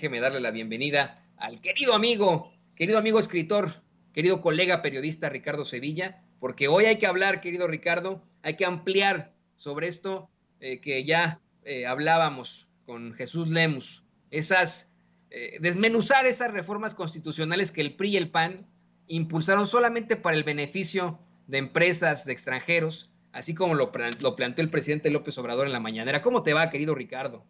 déjeme darle la bienvenida al querido amigo escritor, querido colega periodista Ricardo Sevilla, porque hoy hay que hablar, querido Ricardo, hay que ampliar sobre esto que ya hablábamos con Jesús Lemus, desmenuzar esas reformas constitucionales que el PRI y el PAN impulsaron solamente para el beneficio de empresas de extranjeros, así como lo planteó el presidente López Obrador en la mañanera. ¿Cómo te va, querido Ricardo?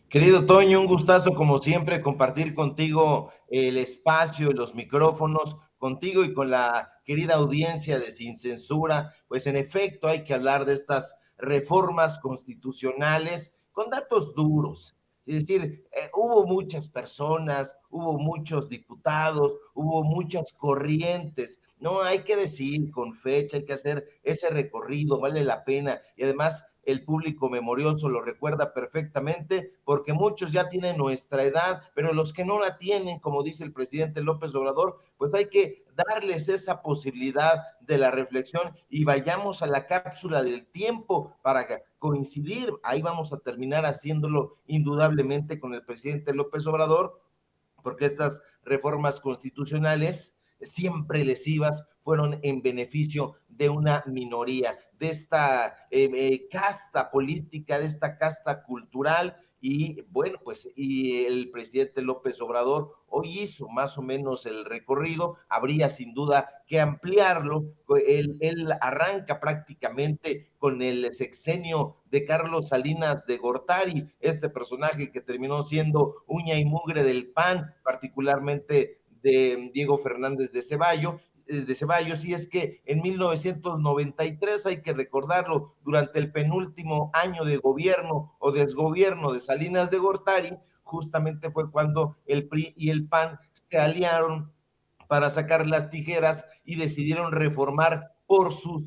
Querido Toño, un gustazo como siempre compartir contigo el espacio y los micrófonos, contigo y con la querida audiencia de Sin Censura. Pues en efecto hay que hablar de estas reformas constitucionales con datos duros. Es decir, hubo muchas personas, hubo muchos diputados, hubo muchas corrientes. No hay que decidir con fecha, hay que hacer ese recorrido, vale la pena. Y además el público memorioso lo recuerda perfectamente, porque muchos ya tienen nuestra edad, pero los que no la tienen, como dice el presidente López Obrador, pues hay que darles esa posibilidad de la reflexión y vayamos a la cápsula del tiempo para coincidir. Ahí vamos a terminar haciéndolo indudablemente con el presidente López Obrador, porque estas reformas constitucionales siempre lesivas fueron en beneficio de una minoría, de esta casta política, de esta casta cultural. Y bueno, pues y el presidente López Obrador hoy hizo más o menos el recorrido, habría sin duda que ampliarlo. Él arranca prácticamente con el sexenio de Carlos Salinas de Gortari, este personaje que terminó siendo uña y mugre del PAN, particularmente de Diego Fernández de Ceballos, y es que en 1993, hay que recordarlo, durante el penúltimo año de gobierno o desgobierno de Salinas de Gortari, justamente fue cuando el PRI y el PAN se aliaron para sacar las tijeras y decidieron reformar por sus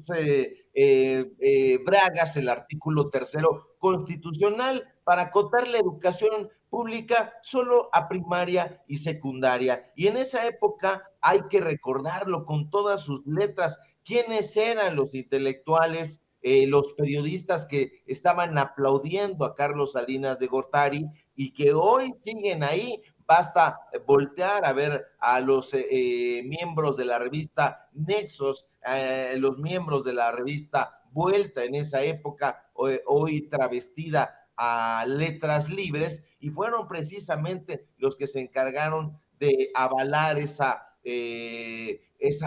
bragas el artículo 3º constitucional para acotar la educación pública solo a primaria y secundaria. Y en esa época hay que recordarlo con todas sus letras, quiénes eran los intelectuales, los periodistas que estaban aplaudiendo a Carlos Salinas de Gortari y que hoy siguen ahí. Basta voltear a ver a los miembros de la revista Nexos, los miembros de la revista Vuelta en esa época, hoy travestida a Letras Libres, y fueron precisamente los que se encargaron de avalar esa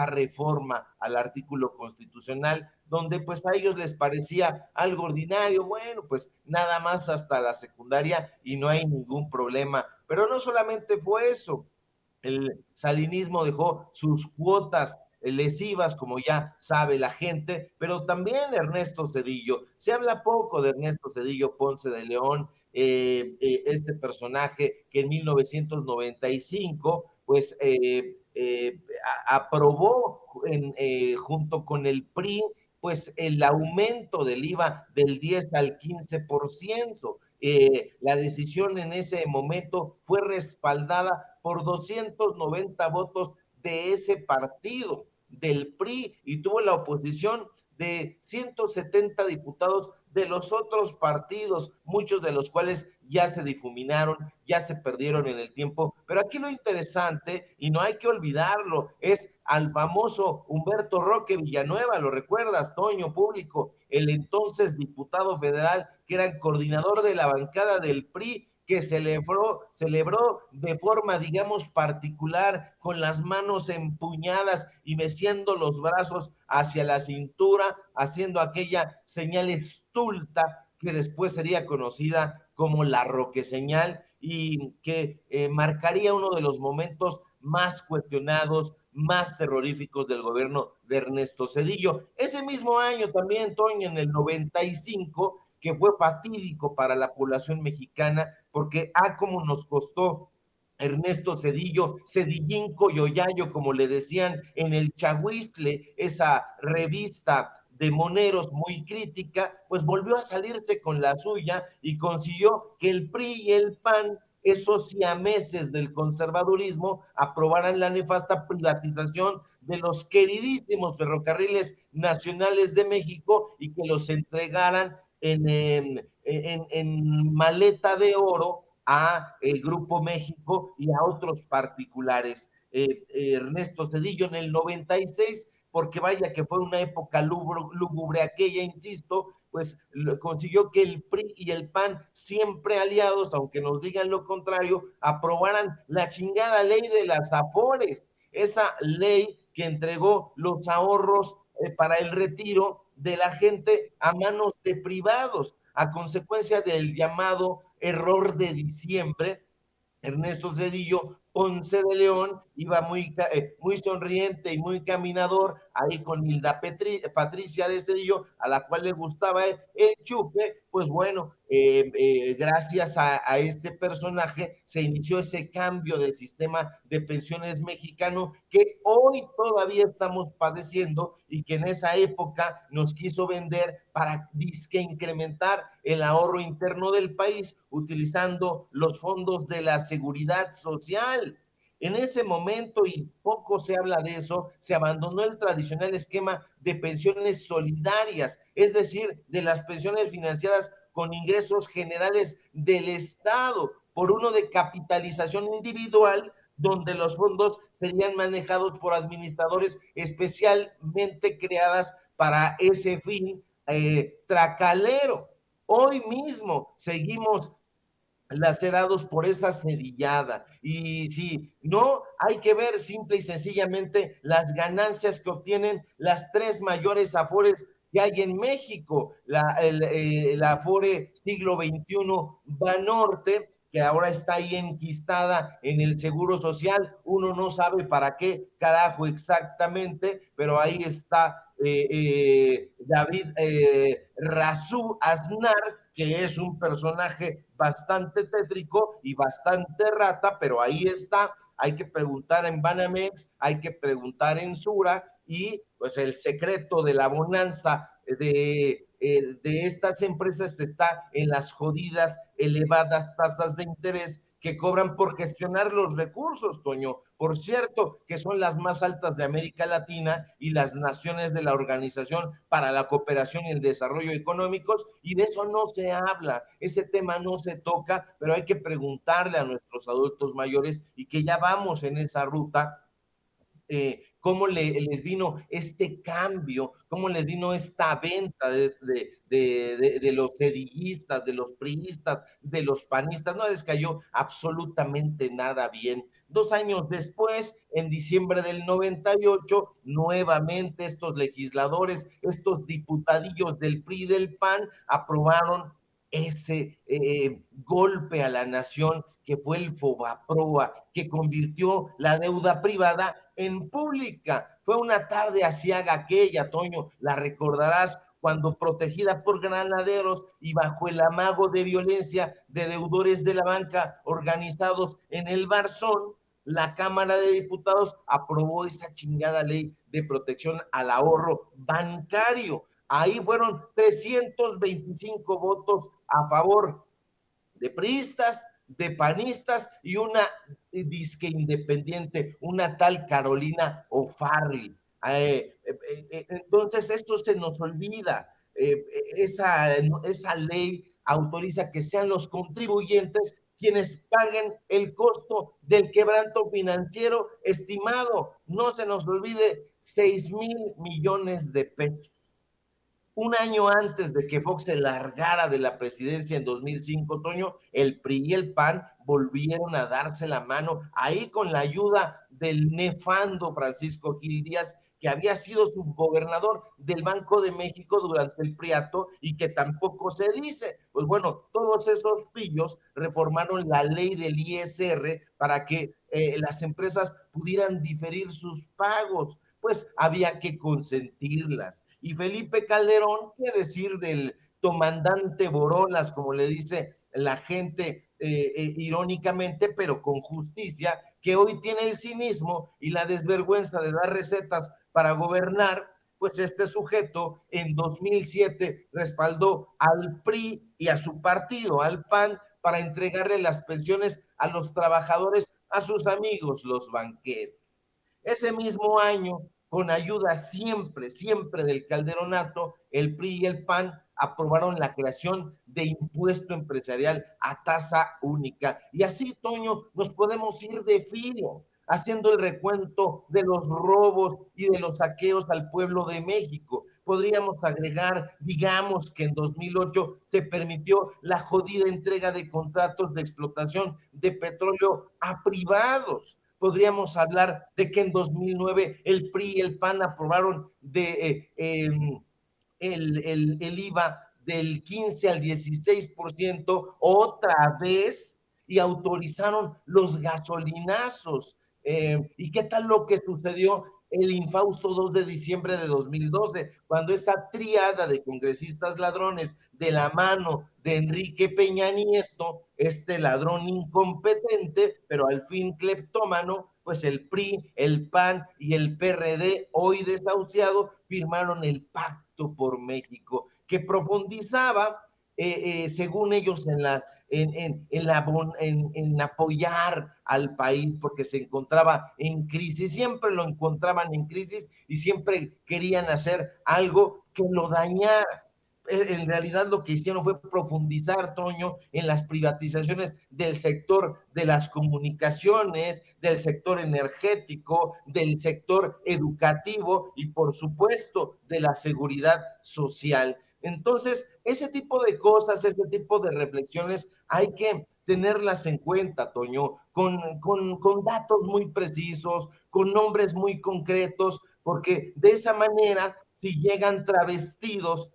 reforma al artículo constitucional, donde pues a ellos les parecía algo ordinario. Bueno, pues nada más hasta la secundaria y no hay ningún problema. Pero no solamente fue eso, el salinismo dejó sus cuotas lesivas, como ya sabe la gente, pero también Ernesto Zedillo. Se habla poco de Ernesto Zedillo Ponce de León, este personaje que en 1995 pues aprobó junto con el PRI pues el aumento del IVA del 10 al 15%. La decisión en ese momento fue respaldada por 290 votos de ese partido, del PRI, y tuvo la oposición de 170 diputados de los otros partidos, muchos de los cuales ya se difuminaron, ya se perdieron en el tiempo. Pero aquí lo interesante, y no hay que olvidarlo, es al famoso Humberto Roque Villanueva. ¿Lo recuerdas, Toño, público? El entonces diputado federal, que era el coordinador de la bancada del PRI, que celebró de forma, digamos, particular, con las manos empuñadas y meciendo los brazos hacia la cintura, haciendo aquella señal estulta que después sería conocida como la Roque señal, y que marcaría uno de los momentos más cuestionados, más terroríficos del gobierno de Ernesto Zedillo. Ese mismo año también, Toño, en el 95, que fue fatídico para la población mexicana, porque como nos costó Ernesto Zedillo, Cedillín Coyoyayo, como le decían en el Chahuistle, esa revista de moneros muy crítica, pues volvió a salirse con la suya y consiguió que el PRI y el PAN, esos siameses del conservadurismo, aprobaran la nefasta privatización de los queridísimos ferrocarriles nacionales de México y que los entregaran en maleta de oro a Grupo México y a otros particulares. Ernesto Zedillo en el 96, porque vaya que fue una época lúgubre aquella, insisto, pues consiguió que el PRI y el PAN, siempre aliados, aunque nos digan lo contrario, aprobaran la chingada ley de las Afores, esa ley que entregó los ahorros para el retiro de la gente a manos de privados, a consecuencia del llamado error de diciembre. Ernesto Zedillo Ponce de León iba muy sonriente y muy caminador ahí con Hilda Patricia de Zedillo, a la cual le gustaba el chupe. Pues bueno, gracias a este personaje se inició ese cambio del sistema de pensiones mexicano que hoy todavía estamos padeciendo y que en esa época nos quiso vender para disque incrementar el ahorro interno del país utilizando los fondos de la seguridad social. En ese momento, y poco se habla de eso, se abandonó el tradicional esquema de pensiones solidarias, es decir, de las pensiones financiadas con ingresos generales del Estado, por uno de capitalización individual, donde los fondos serían manejados por administradores especialmente creadas para ese fin tracalero. Hoy mismo seguimos lacerados por esa sedillada. Y si no, hay que ver simple y sencillamente las ganancias que obtienen las tres mayores afores que hay en México. La Afore siglo XXI Banorte, que ahora está ahí enquistada en el Seguro Social, uno no sabe para qué carajo exactamente, pero ahí está David Razú Aznar, que es un personaje bastante tétrico y bastante rata, pero ahí está. Hay que preguntar en Banamex, hay que preguntar en Sura, y pues el secreto de la bonanza de estas empresas está en las jodidas, elevadas tasas de interés que cobran por gestionar los recursos, Toño. Por cierto, que son las más altas de América Latina y las naciones de la Organización para la Cooperación y el Desarrollo Económicos, y de eso no se habla, ese tema no se toca, pero hay que preguntarle a nuestros adultos mayores y que ya vamos en esa ruta. Cómo les vino este cambio, cómo les vino esta venta de los sedillistas, de los priistas, de los panistas, no les cayó absolutamente nada bien. 2 años después, en diciembre del 98, nuevamente estos legisladores, estos diputadillos del PRI y del PAN aprobaron ese golpe a la nación que fue el Fobaproa, que convirtió la deuda privada en pública. Fue una tarde asiaga aquella, Toño, la recordarás, cuando protegida por granaderos y bajo el amago de violencia de deudores de la banca organizados en el Barzón, la Cámara de Diputados aprobó esa chingada ley de protección al ahorro bancario. Ahí fueron 325 votos a favor de priistas, de panistas y una disque independiente, una tal Carolina O'Farrill. Entonces, esto se nos olvida. Esa ley autoriza que sean los contribuyentes quienes paguen el costo del quebranto financiero estimado. No se nos olvide, 6,000 millones de pesos. Un año antes de que Fox se largara de la presidencia en 2005, Toño, el PRI y el PAN volvieron a darse la mano, ahí con la ayuda del nefando Francisco Gil Díaz, que había sido subgobernador del Banco de México durante el priato y que tampoco se dice. Pues bueno, todos esos pillos reformaron la ley del ISR para que las empresas pudieran diferir sus pagos, pues había que consentirlas. Y Felipe Calderón, ¿qué decir del comandante Borolas, como le dice la gente irónicamente, pero con justicia, que hoy tiene el cinismo y la desvergüenza de dar recetas para gobernar? Pues este sujeto en 2007 respaldó al PRI y a su partido, al PAN, para entregarle las pensiones a los trabajadores, a sus amigos, los banqueros. Ese mismo año, con ayuda siempre, siempre del Calderonato, el PRI y el PAN aprobaron la creación de impuesto empresarial a tasa única. Y así, Toño, nos podemos ir de filo, haciendo el recuento de los robos y de los saqueos al pueblo de México. Podríamos agregar, digamos que en 2008 se permitió la jodida entrega de contratos de explotación de petróleo a privados. Podríamos hablar de que en 2009 el PRI y el PAN aprobaron el IVA del 15 al 16% otra vez y autorizaron los gasolinazos. ¿Y qué tal lo que sucedió el infausto 2 de diciembre de 2012, cuando esa triada de congresistas ladrones de la mano de Enrique Peña Nieto, este ladrón incompetente, pero al fin cleptómano, pues el PRI, el PAN y el PRD, hoy desahuciado, firmaron el Pacto por México, que profundizaba, según ellos, en apoyar al país porque se encontraba en crisis, siempre lo encontraban en crisis y siempre querían hacer algo que lo dañara. En realidad lo que hicieron fue profundizar, Toño, en las privatizaciones del sector de las comunicaciones, del sector energético, del sector educativo y, por supuesto, de la seguridad social. Entonces, ese tipo de cosas, ese tipo de reflexiones hay que tenerlas en cuenta, Toño, con datos muy precisos, con nombres muy concretos, porque de esa manera, si llegan travestidos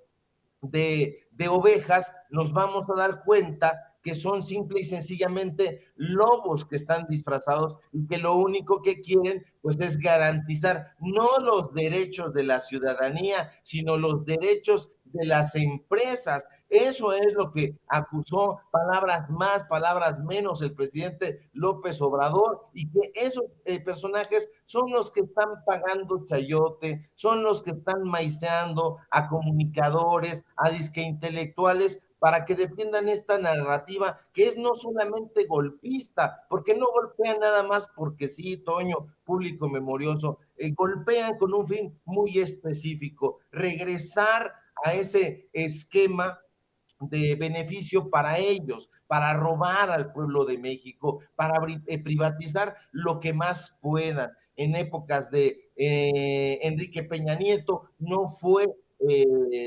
de ovejas, nos vamos a dar cuenta que son simple y sencillamente lobos que están disfrazados y que lo único que quieren pues es garantizar no los derechos de la ciudadanía, sino los derechos de las empresas. Eso es lo que acusó, palabras más, palabras menos, el presidente López Obrador, y que esos personajes son los que están pagando chayote, son los que están maiceando a comunicadores, a disque intelectuales, para que defiendan esta narrativa que es no solamente golpista, porque no golpean nada más porque sí, Toño, público memorioso, golpean con un fin muy específico, regresar a ese esquema de beneficio para ellos, para robar al pueblo de México, para privatizar lo que más puedan. En épocas de Enrique Peña Nieto no fue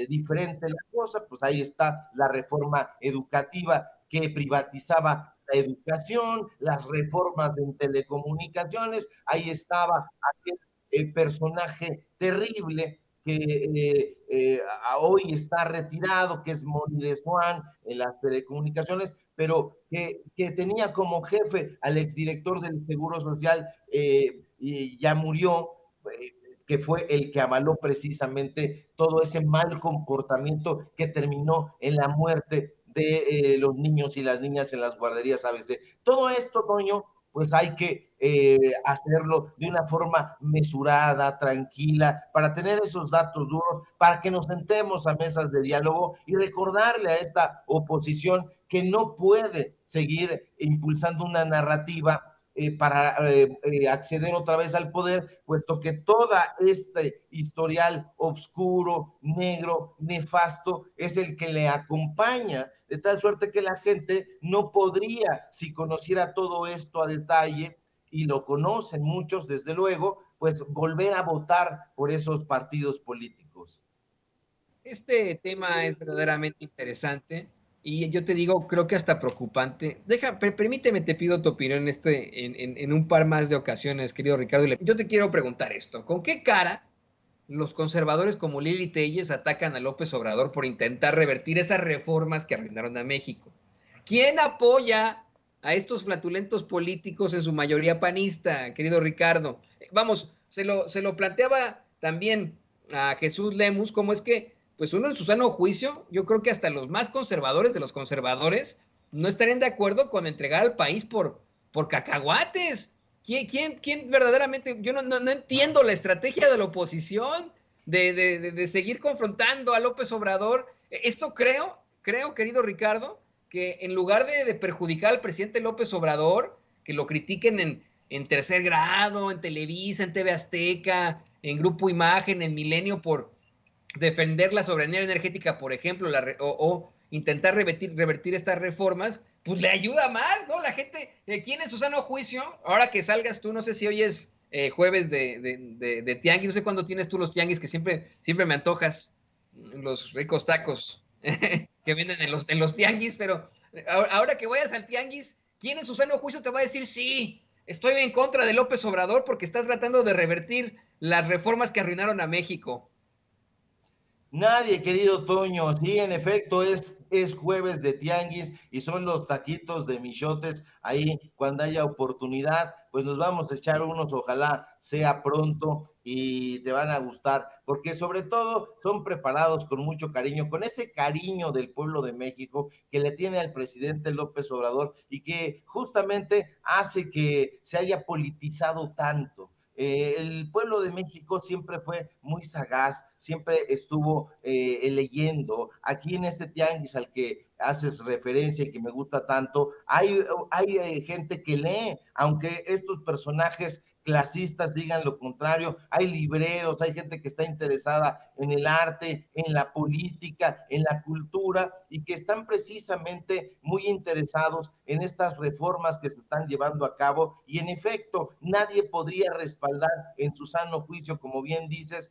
diferente la cosa, pues ahí está la reforma educativa que privatizaba la educación, las reformas en telecomunicaciones, ahí estaba aquel personaje terrible que hoy está retirado, que es Moni de Swan en las telecomunicaciones, pero que tenía como jefe al exdirector del Seguro Social y ya murió, que fue el que avaló precisamente todo ese mal comportamiento que terminó en la muerte de los niños y las niñas en las guarderías ABC. Todo esto, Toño, pues hay que hacerlo de una forma mesurada, tranquila, para tener esos datos duros, para que nos sentemos a mesas de diálogo y recordarle a esta oposición que no puede seguir impulsando una narrativa para acceder otra vez al poder, puesto que toda este historial oscuro, negro, nefasto, es el que le acompaña, de tal suerte que la gente no podría, si conociera todo esto a detalle, y lo conocen muchos, desde luego, pues volver a votar por esos partidos políticos. Este tema es verdaderamente interesante y yo te digo, creo que hasta preocupante. Permíteme, te pido tu opinión en un par más de ocasiones, querido Ricardo. Yo te quiero preguntar esto: ¿con qué cara los conservadores como Lili Telles atacan a López Obrador por intentar revertir esas reformas que arruinaron a México? ¿Quién apoya a estos flatulentos políticos, en su mayoría panista, querido Ricardo? Vamos, se lo planteaba también a Jesús Lemus, cómo es que, pues uno en su sano juicio, yo creo que hasta los más conservadores de los conservadores no estarían de acuerdo con entregar al país por cacahuates. ¿Quién verdaderamente? Yo no entiendo la estrategia de la oposición de seguir confrontando a López Obrador. Esto creo, querido Ricardo, que en lugar de perjudicar al presidente López Obrador, que lo critiquen en Tercer Grado, en Televisa, en TV Azteca, en Grupo Imagen, en Milenio, por defender la soberanía energética, por ejemplo, o intentar revertir estas reformas, pues le ayuda más, ¿no? La gente, ¿quién en su sano juicio? Ahora que salgas tú, no sé si hoy es jueves de tianguis, no sé cuándo tienes tú los tianguis, que siempre me antojas los ricos tacos que venden en los tianguis, pero ahora que vayas al tianguis, ¿quién en su sano juicio te va a decir sí? Estoy en contra de López Obrador porque está tratando de revertir las reformas que arruinaron a México. Nadie, querido Toño, sí, en efecto, es jueves de tianguis y son los taquitos de michotes. Ahí, cuando haya oportunidad, pues nos vamos a echar unos, ojalá sea pronto y te van a gustar, porque sobre todo son preparados con mucho cariño, con ese cariño del pueblo de México que le tiene al presidente López Obrador y que justamente hace que se haya politizado tanto. El pueblo de México siempre fue muy sagaz, siempre estuvo leyendo. Aquí en este tianguis al que haces referencia y que me gusta tanto, hay gente que lee, aunque estos personajes clasistas digan lo contrario, hay libreros, hay gente que está interesada en el arte, en la política, en la cultura y que están precisamente muy interesados en estas reformas que se están llevando a cabo y en efecto nadie podría respaldar en su sano juicio, como bien dices,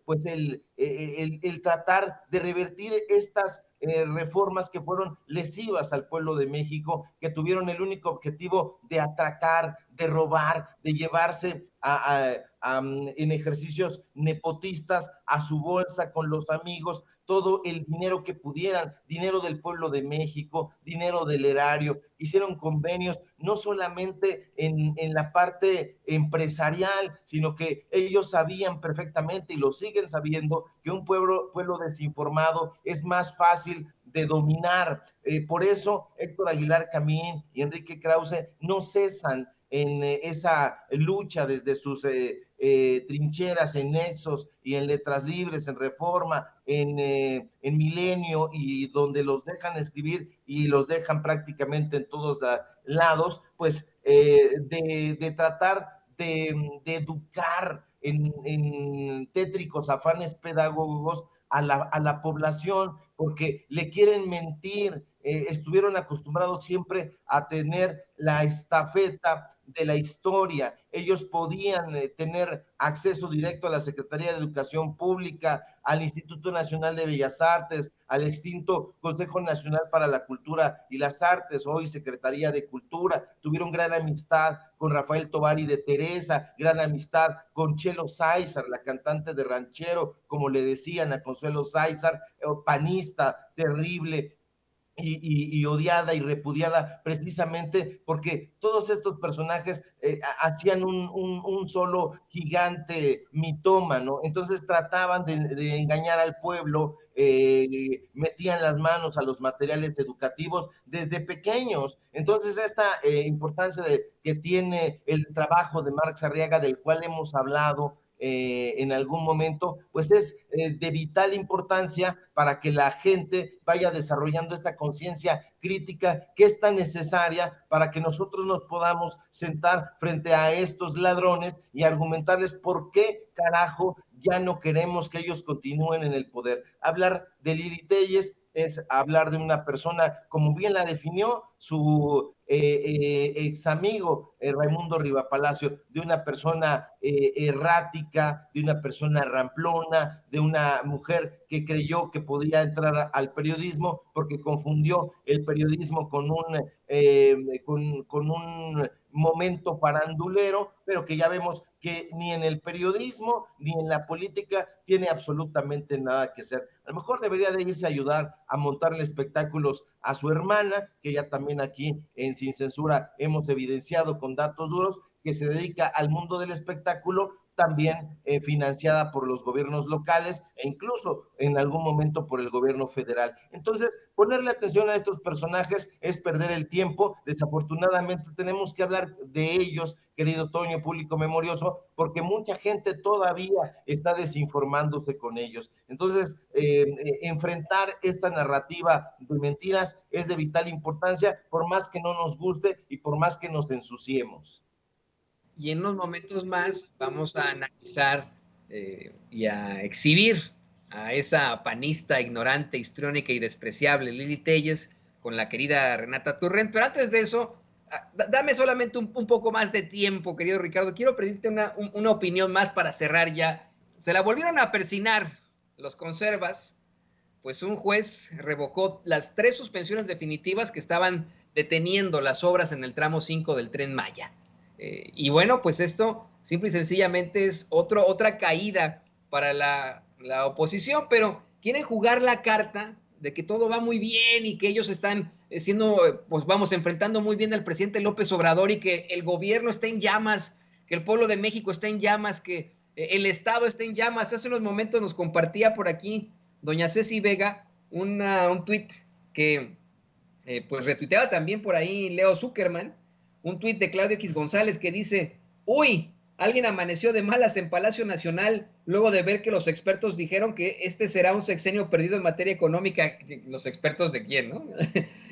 pues el tratar de revertir estas reformas que fueron lesivas al pueblo de México, que tuvieron el único objetivo de atracar, de robar, de llevarse en ejercicios nepotistas a su bolsa con los amigos todo el dinero que pudieran, dinero del pueblo de México, dinero del erario, hicieron convenios no solamente en la parte empresarial, sino que ellos sabían perfectamente y lo siguen sabiendo que un pueblo desinformado es más fácil de dominar. Por eso Héctor Aguilar Camín y Enrique Krause no cesan en esa lucha desde sus trincheras en Nexos y en Letras Libres, en Reforma, en Milenio, y donde los dejan escribir y los dejan prácticamente en todos lados, pues de tratar de educar en tétricos afanes pedagógicos a la población, porque le quieren mentir, estuvieron acostumbrados siempre a tener la estafeta de la historia. Ellos podían tener acceso directo a la Secretaría de Educación Pública, al Instituto Nacional de Bellas Artes, al extinto Consejo Nacional para la Cultura y las Artes, hoy Secretaría de Cultura. Tuvieron gran amistad con Rafael Tovar y de Teresa, gran amistad con Chelo Sáizar, la cantante de ranchero, como le decían a Consuelo Sáizar, panista terrible, y odiada y repudiada precisamente porque todos estos personajes hacían un solo gigante mitómano, entonces trataban de engañar al pueblo, metían las manos a los materiales educativos desde pequeños. Entonces esta importancia que tiene el trabajo de Marx Arriaga, del cual hemos hablado en algún momento, pues es de vital importancia para que la gente vaya desarrollando esta conciencia crítica que es tan necesaria para que nosotros nos podamos sentar frente a estos ladrones y argumentarles por qué carajo ya no queremos que ellos continúen en el poder. Hablar de Lili Telles es hablar de una persona, como bien la definió su ex amigo Raimundo Rivapalacio, de una persona errática, de una persona ramplona, de una mujer que creyó que podía entrar al periodismo porque confundió el periodismo con un momento farandulero, pero que ya vemos que ni en el periodismo ni en la política tiene absolutamente nada que hacer. A lo mejor debería de irse a ayudar a montarle espectáculos a su hermana, que ya también aquí en Sin Censura hemos evidenciado con datos duros, que se dedica al mundo del espectáculo, también financiada por los gobiernos locales e incluso en algún momento por el gobierno federal. Entonces, ponerle atención a estos personajes es perder el tiempo. Desafortunadamente tenemos que hablar de ellos, querido Toño, público memorioso, porque mucha gente todavía está desinformándose con ellos. Entonces, enfrentar esta narrativa de mentiras es de vital importancia, por más que no nos guste y por más que nos ensuciemos. y en unos momentos más vamos a analizar y a exhibir a esa panista ignorante, histriónica y despreciable Lili Telles con la querida Renata Turrent. Pero antes de eso, dame solamente un poco más de tiempo, querido Ricardo. Quiero pedirte una opinión más para cerrar ya. Se la volvieron a persinar los conservas, pues un juez revocó las 3 suspensiones definitivas que estaban deteniendo las obras en el tramo 5 del Tren Maya. Y bueno, pues esto simple y sencillamente es otra caída para la oposición, pero quieren jugar la carta de que todo va muy bien y que ellos están pues vamos, enfrentando muy bien al presidente López Obrador y que el gobierno está en llamas, que el pueblo de México está en llamas, que el Estado está en llamas. Hace unos momentos nos compartía por aquí doña Ceci Vega un tuit que pues retuiteaba también por ahí Leo Zuckerman, un tuit de Claudio X González que dice, uy, alguien amaneció de malas en Palacio Nacional luego de ver que los expertos dijeron que este será un sexenio perdido en materia económica. ¿Los expertos de quién, no?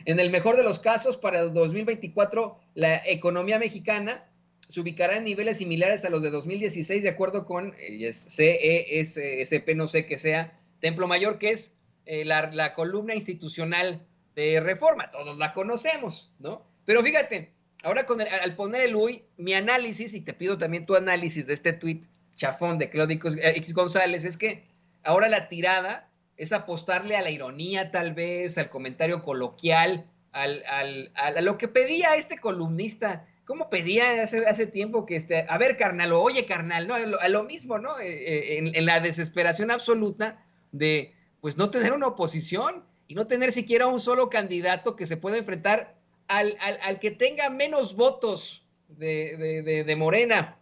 En el mejor de los casos, para el 2024, la economía mexicana se ubicará en niveles similares a los de 2016, de acuerdo con CESP, no sé qué sea, Templo Mayor, que es la columna institucional de Reforma. Todos la conocemos, ¿no? Pero fíjate, ahora al poner el UI, mi análisis, y te pido también tu análisis de este tuit chafón de Claudio X González, es que ahora la tirada es apostarle a la ironía, tal vez, al comentario coloquial, a lo que pedía este columnista. ¿Cómo pedía hace tiempo que a ver, carnal, o oye, carnal, ¿no? A lo mismo, ¿no? En la desesperación absoluta de, pues, no tener una oposición y no tener siquiera un solo candidato que se pueda enfrentar al que tenga menos votos de Morena.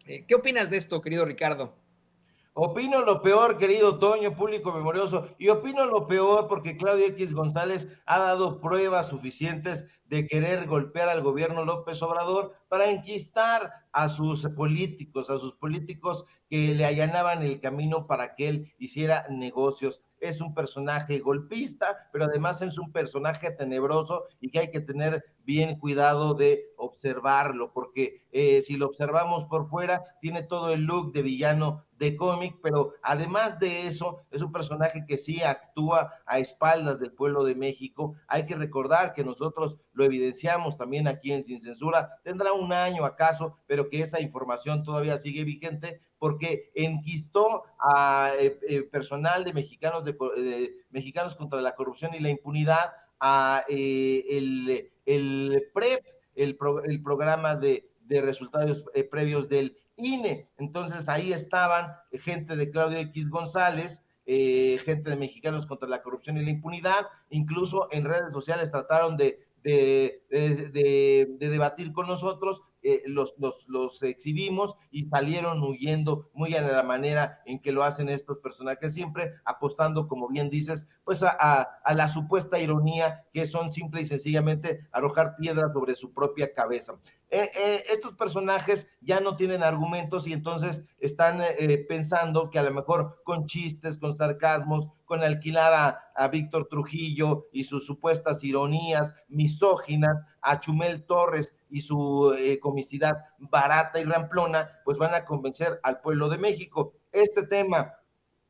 ¿Qué opinas de esto, querido Ricardo? Opino lo peor, querido Toño, público memorioso, y opino lo peor porque Claudio X González ha dado pruebas suficientes de querer golpear al gobierno López Obrador para enquistar a sus políticos que le allanaban el camino para que él hiciera negocios. Es un personaje golpista, pero además es un personaje tenebroso y que hay que tener bien cuidado de observarlo, porque si lo observamos por fuera, tiene todo el look de villano de cómic, pero además de eso, es un personaje que sí actúa a espaldas del pueblo de México. Hay que recordar que nosotros lo evidenciamos también aquí en Sin Censura, tendrá un año acaso, pero que esa información todavía sigue vigente, porque enquistó a personal de Mexicanos contra la Corrupción y la Impunidad, a el PREP, el programa de resultados previos del INE. Entonces ahí estaban gente de Claudio X González, gente de Mexicanos contra la Corrupción y la Impunidad, incluso en redes sociales trataron de debatir con nosotros, los exhibimos y salieron huyendo muy a la manera en que lo hacen estos personajes, siempre apostando, como bien dices, pues a la supuesta ironía, que son simple y sencillamente arrojar piedras sobre su propia cabeza. Estos personajes ya no tienen argumentos y entonces están pensando que a lo mejor con chistes, con sarcasmos, con alquilar a Víctor Trujillo y sus supuestas ironías misóginas, a Chumel Torres y su comicidad barata y ramplona, pues van a convencer al pueblo de México. Este tema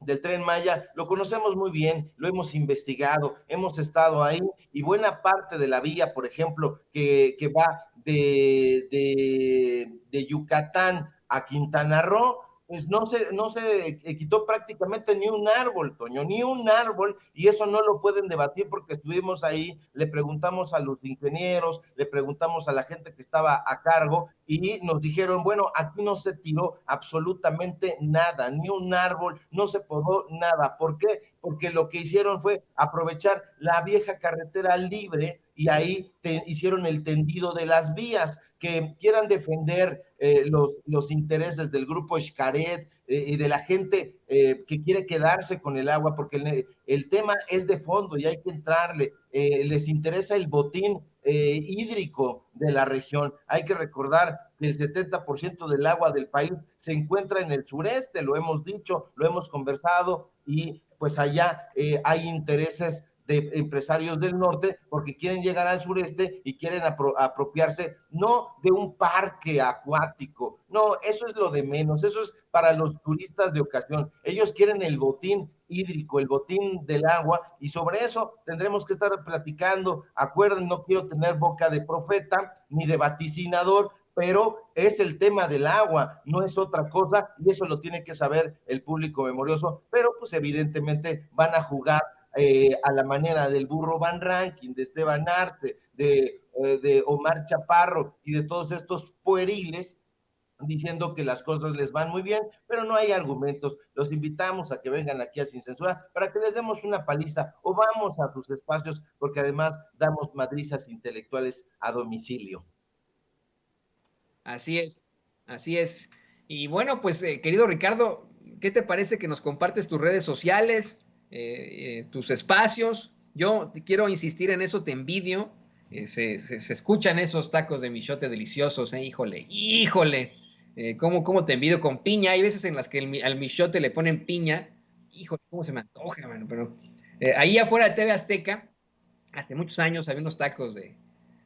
del Tren Maya lo conocemos muy bien, lo hemos investigado, hemos estado ahí, y buena parte de la vía, por ejemplo, que va de Yucatán a Quintana Roo, pues no se quitó prácticamente ni un árbol, Toño, ni un árbol, y eso no lo pueden debatir porque estuvimos ahí, le preguntamos a los ingenieros, le preguntamos a la gente que estaba a cargo, y nos dijeron, bueno, aquí no se tiró absolutamente nada, ni un árbol, no se podó nada. ¿Por qué? Porque lo que hicieron fue aprovechar la vieja carretera libre y ahí hicieron el tendido de las vías. Que quieran defender los intereses del grupo Xcaret y de la gente que quiere quedarse con el agua, porque el tema es de fondo y hay que entrarle. Les interesa el botín hídrico de la región. Hay que recordar que el 70% del agua del país se encuentra en el sureste, lo hemos dicho, lo hemos conversado, y pues allá hay intereses de empresarios del norte porque quieren llegar al sureste y quieren apropiarse no de un parque acuático, no, eso es lo de menos, eso es para los turistas de ocasión. Ellos quieren el botín hídrico, el botín del agua, y sobre eso tendremos que estar platicando. Acuerden, no quiero tener boca de profeta ni de vaticinador, pero es el tema del agua, no es otra cosa, y eso lo tiene que saber el público memorioso, pero pues evidentemente van a jugar a la manera del burro Van Ranking, de Esteban Arce, de Omar Chaparro y de todos estos pueriles diciendo que las cosas les van muy bien, pero no hay argumentos. Los invitamos a que vengan aquí a Sin Censura para que les demos una paliza o vamos a sus espacios, porque además damos madrizas intelectuales a domicilio. Así es, así es. Y bueno, pues querido Ricardo, ¿qué te parece que nos compartes tus redes sociales, tus espacios? Yo quiero insistir en eso, te envidio. Se escuchan esos tacos de michote deliciosos, híjole, híjole. ¿Cómo te envidio con piña? Hay veces en las que al michote le ponen piña. Híjole, cómo se me antoja, mano. Pero ahí afuera de TV Azteca, hace muchos años había unos tacos de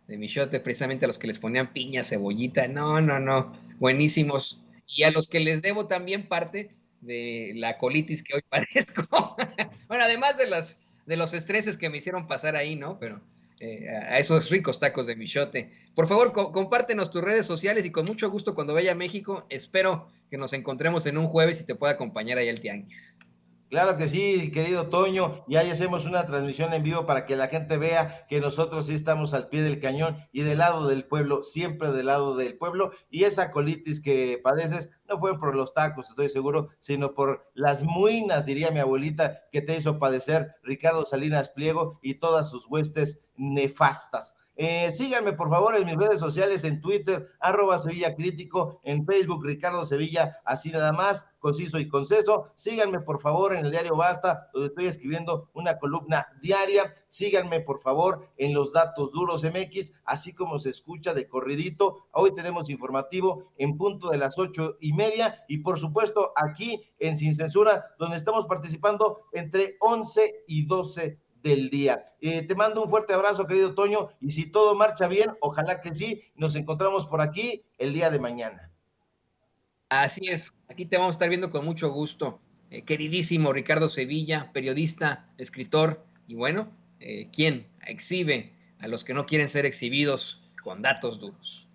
michote, precisamente a los que les ponían piña, cebollita. No, no, no. Buenísimos. Y a los que les debo también parte de la colitis que hoy padezco. Bueno, además de los estreses que me hicieron pasar ahí, ¿no? Pero a esos ricos tacos de michote. Por favor, compártenos tus redes sociales y con mucho gusto cuando vaya a México, espero que nos encontremos en un jueves y te pueda acompañar ahí al tianguis. Claro que sí, querido Toño, y ahí hacemos una transmisión en vivo para que la gente vea que nosotros sí estamos al pie del cañón y del lado del pueblo, siempre del lado del pueblo, y esa colitis que padeces no fue por los tacos, estoy seguro, sino por las muinas, diría mi abuelita, que te hizo padecer Ricardo Salinas Pliego y todas sus huestes nefastas. Síganme por favor en mis redes sociales, en Twitter, @Sevilla Crítico, en Facebook, Ricardo Sevilla, así nada más, conciso y conceso. Síganme por favor en el diario Basta, donde estoy escribiendo una columna diaria. Síganme por favor en los Datos Duros MX, así como se escucha de corridito. Hoy tenemos informativo en punto de las 8:30 y por supuesto aquí en Sin Censura, donde estamos participando entre 11 y 12 del día. Te mando un fuerte abrazo, querido Toño, y si todo marcha bien, ojalá que sí, nos encontramos por aquí el día de mañana. Así es, aquí te vamos a estar viendo con mucho gusto. Queridísimo Ricardo Sevilla, periodista, escritor, y bueno, ¿quién exhibe a los que no quieren ser exhibidos con datos duros?